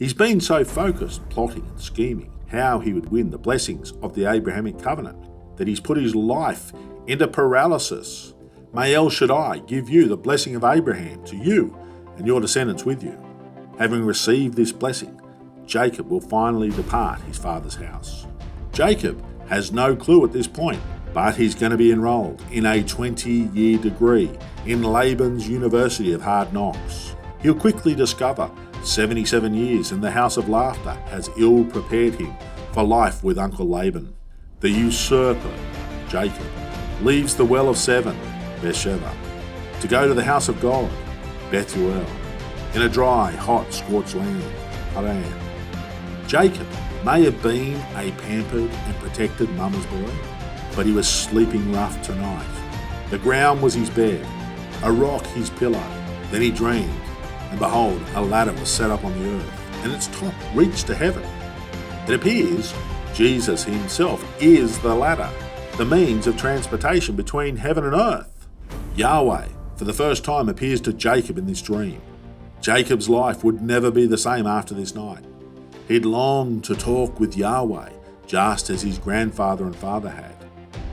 He's been so focused, plotting and scheming how he would win the blessings of the Abrahamic covenant, that he's put his life into paralysis. May El Shaddai give you the blessing of Abraham to you and your descendants with you. Having received this blessing, Jacob will finally depart his father's house. Jacob has no clue at this point, but he's going to be enrolled in a 20-year degree in Laban's University of Hard Knocks. He'll quickly discover 77 years in the house of laughter has ill prepared him for life with Uncle Laban. The usurper, Jacob, leaves the well of seven, Beersheba, to go to the house of God, Bethuel, in a dry, hot, scorched land, Haran. Jacob may have been a pampered and protected mama's boy, but he was sleeping rough tonight. The ground was his bed, a rock his pillow. Then he dreamed, and behold, a ladder was set up on the earth, and its top reached to heaven. It appears Jesus himself is the ladder, the means of transportation between heaven and earth. Yahweh, for the first time, appears to Jacob in this dream. Jacob's life would never be the same after this night. He'd longed to talk with Yahweh, just as his grandfather and father had.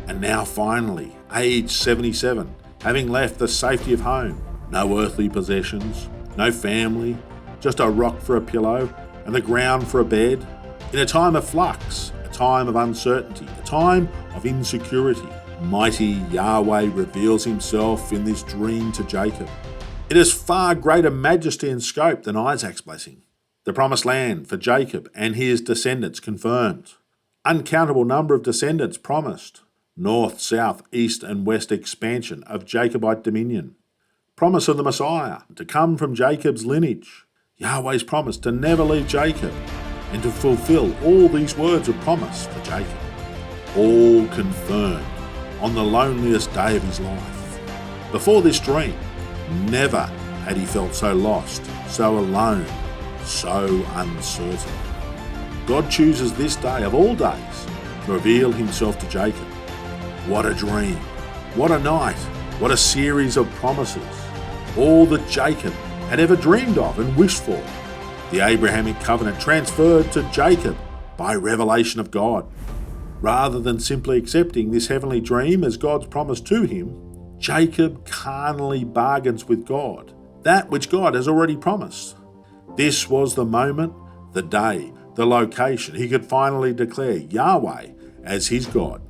And now finally, age 77, having left the safety of home, no earthly possessions, no family, just a rock for a pillow and the ground for a bed, in a time of flux, a time of uncertainty, a time of insecurity, mighty Yahweh reveals himself in this dream to Jacob. It has far greater majesty and scope than Isaac's blessing. The promised land for Jacob and his descendants confirmed. Uncountable number of descendants promised. North, south, east and west expansion of Jacobite dominion. Promise of the Messiah to come from Jacob's lineage. Yahweh's promise to never leave Jacob and to fulfill all these words of promise for Jacob. All confirmed on the loneliest day of his life. Before this dream, never had he felt so lost, so alone, so uncertain. God chooses this day of all days to reveal himself to Jacob. What a dream, what a night, what a series of promises. All that Jacob had ever dreamed of and wished for. The Abrahamic covenant transferred to Jacob by revelation of God. Rather than simply accepting this heavenly dream as God's promise to him, Jacob carnally bargains with God, that which God has already promised. This was the moment, the day, the location he could finally declare Yahweh as his God.